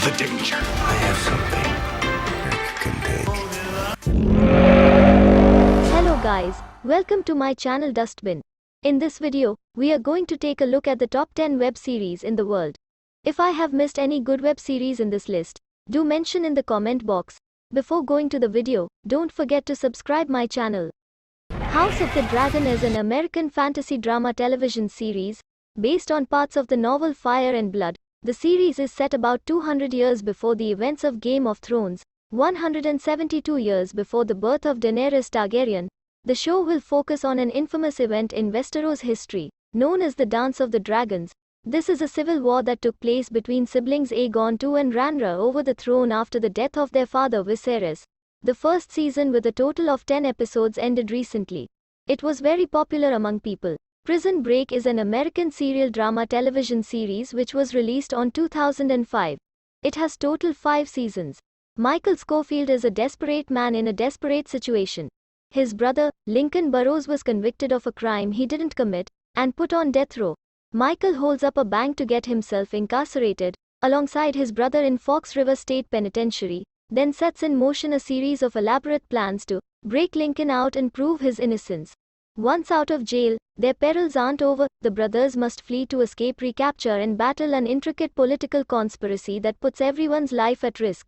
the danger. I have something that can take. Hello guys, welcome to my channel Dustbin. In this video, we are going to take a look at the top 10 web series in the world. If I have missed any good web series in this list, do mention in the comment box. Before going to the video, don't forget to subscribe my channel. House of the Dragon is an American fantasy drama television series, based on parts of the novel Fire and Blood. The series is set about 200 years before the events of Game of Thrones, 172 years before the birth of Daenerys Targaryen. The show will focus on an infamous event in Westeros history, known as the Dance of the Dragons. This is a civil war that took place between siblings Aegon II and Rhaenyra over the throne after the death of their father Viserys. The first season with a total of 10 episodes ended recently. It was very popular among people. Prison Break is an American serial drama television series which was released on 2005. It has total 5 seasons. Michael Scofield is a desperate man in a desperate situation. His brother, Lincoln Burrows, was convicted of a crime he didn't commit, and put on death row. Michael holds up a bank to get himself incarcerated, alongside his brother in Fox River State Penitentiary, then sets in motion a series of elaborate plans to break Lincoln out and prove his innocence. Once out of jail, their perils aren't over. The brothers must flee to escape recapture and battle an intricate political conspiracy that puts everyone's life at risk.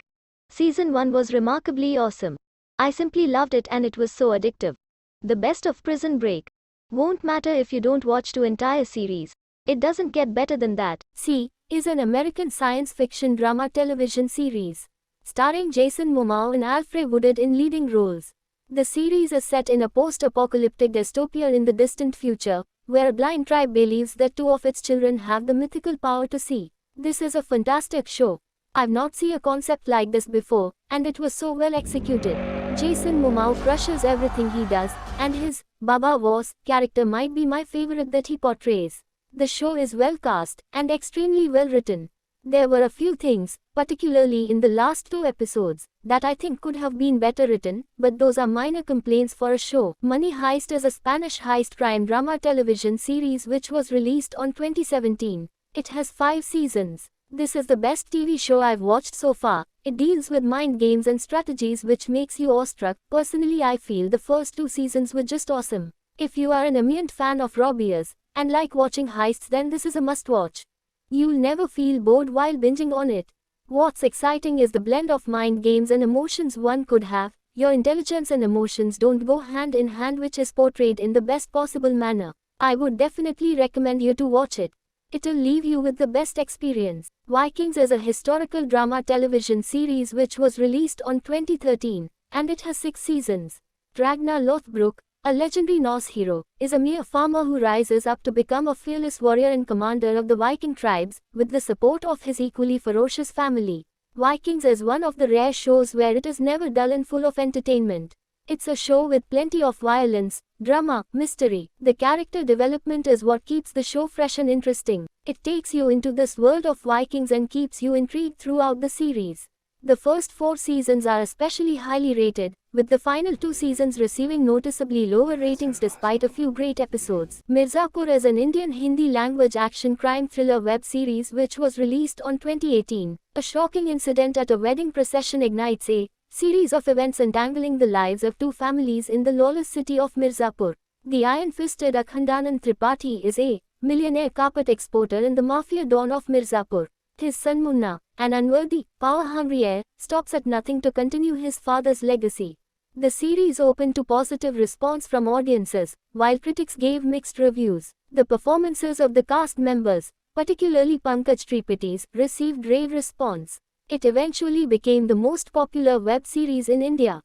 Season 1 was remarkably awesome. I simply loved it and it was so addictive. The best of Prison Break. Won't matter if you don't watch the entire series. It doesn't get better than that. C is an American science fiction drama television series, starring Jason Momoa and Alfre Woodard in leading roles. The series is set in a post-apocalyptic dystopia in the distant future, where a blind tribe believes that 2 of its children have the mythical power to see. This is a fantastic show. I've not seen a concept like this before, and it was so well executed. Jason Momoa crushes everything he does, and his Baba Voss character might be my favorite that he portrays. The show is well cast, and extremely well written. There were a few things, particularly in the last 2 episodes, that I think could have been better written, but those are minor complaints for a show. Money Heist is a Spanish heist crime drama television series which was released on 2017. It has 5 seasons. This is the best TV show I've watched so far. It deals with mind games and strategies which makes you awestruck. Personally, I feel the first 2 seasons were just awesome. If you are an immense fan of robbers and like watching heists, then this is a must-watch. You'll never feel bored while binging on it. What's exciting is the blend of mind games and emotions one could have. Your intelligence and emotions don't go hand in hand, which is portrayed in the best possible manner. I would definitely recommend you to watch it. It'll leave you with the best experience. Vikings is a historical drama television series which was released on 2013, and it has 6 seasons. Ragnar Lothbrok, a legendary Norse hero, is a mere farmer who rises up to become a fearless warrior and commander of the Viking tribes, with the support of his equally ferocious family. Vikings is one of the rare shows where it is never dull and full of entertainment. It's a show with plenty of violence, drama, mystery. The character development is what keeps the show fresh and interesting. It takes you into this world of Vikings and keeps you intrigued throughout the series. The first 4 seasons are especially highly rated, with the final 2 seasons receiving noticeably lower ratings despite a few great episodes. Mirzapur is an Indian Hindi-language action crime thriller web series which was released on 2018. A shocking incident at a wedding procession ignites a series of events entangling the lives of 2 families in the lawless city of Mirzapur. The iron-fisted Akhandanand Tripathi is a millionaire carpet exporter and the mafia don of Mirzapur. His son Munna, an unworthy, power-hungry heir, stops at nothing to continue his father's legacy. The series opened to positive response from audiences, while critics gave mixed reviews. The performances of the cast members, particularly Pankaj Tripathi, received rave response. It eventually became the most popular web series in India.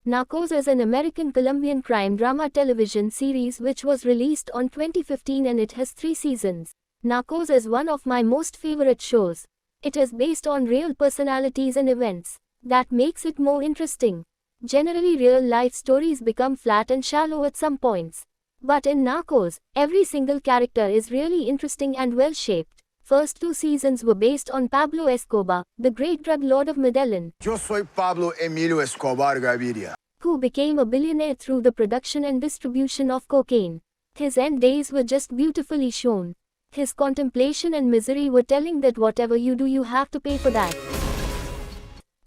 Narcos is an American Colombian crime drama television series which was released on 2015 and it has 3 seasons. Narcos is one of my most favorite shows. It is based on real personalities and events. That makes it more interesting. Generally, real-life stories become flat and shallow at some points. But in Narcos, every single character is really interesting and well-shaped. First 2 seasons were based on Pablo Escobar, the great drug lord of Medellin. Yo soy Pablo Emilio Escobar Gaviria, who became a billionaire through the production and distribution of cocaine. His end days were just beautifully shown. His contemplation and misery were telling that whatever you do, you have to pay for that.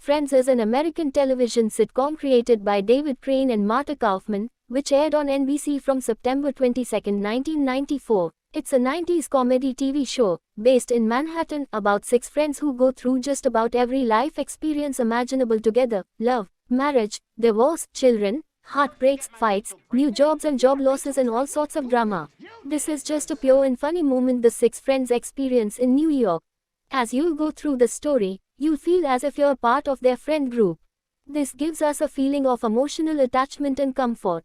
Friends is an American television sitcom created by David Crane and Marta Kaufman, which aired on NBC from September 22, 1994. It's a 90s comedy TV show, based in Manhattan, about 6 friends who go through just about every life experience imaginable together: love, marriage, divorce, children, heartbreaks, fights, new jobs and job losses, and all sorts of drama. This is just a pure and funny moment the 6 friends experience in New York. As you'll go through the story, you'll feel as if you're part of their friend group. This gives us a feeling of emotional attachment and comfort.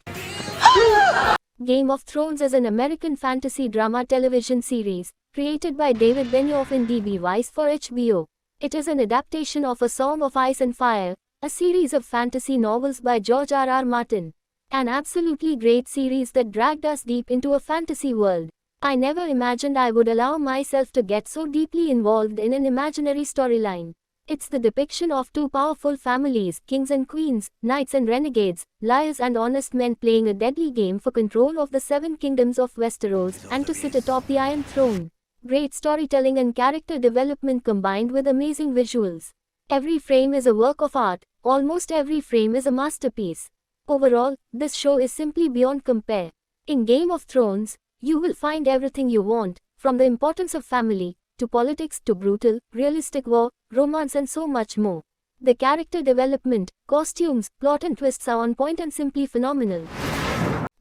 Game of Thrones is an American fantasy drama television series, created by David Benioff and D.B. Weiss for HBO. It is an adaptation of A Song of Ice and Fire, a series of fantasy novels by George R.R. Martin. An absolutely great series that dragged us deep into a fantasy world. I never imagined I would allow myself to get so deeply involved in an imaginary storyline. It's the depiction of 2 powerful families, kings and queens, knights and renegades, liars and honest men playing a deadly game for control of the 7 kingdoms of Westeros and to sit atop the Iron Throne. Great storytelling and character development combined with amazing visuals. Every frame is a work of art, almost every frame is a masterpiece. Overall, this show is simply beyond compare. In Game of Thrones, you will find everything you want, from the importance of family, to politics, to brutal, realistic war, romance and so much more. The character development, costumes, plot and twists are on point and simply phenomenal.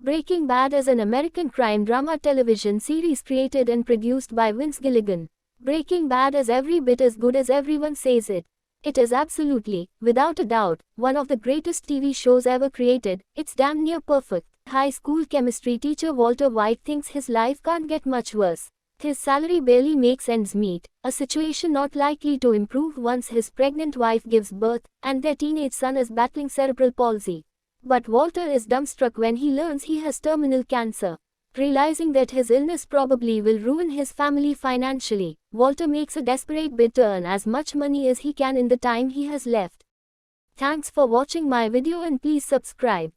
Breaking Bad is an American crime drama television series created and produced by Vince Gilligan. Breaking Bad is every bit as good as everyone says it. It is absolutely, without a doubt, one of the greatest TV shows ever created. It's damn near perfect. High school chemistry teacher Walter White thinks his life can't get much worse. His salary barely makes ends meet, a situation not likely to improve once his pregnant wife gives birth, and their teenage son is battling cerebral palsy. But Walter is dumbstruck when he learns he has terminal cancer. Realizing that his illness probably will ruin his family financially, Walter makes a desperate bid to earn as much money as he can in the time he has left. Thanks for watching my video and please subscribe.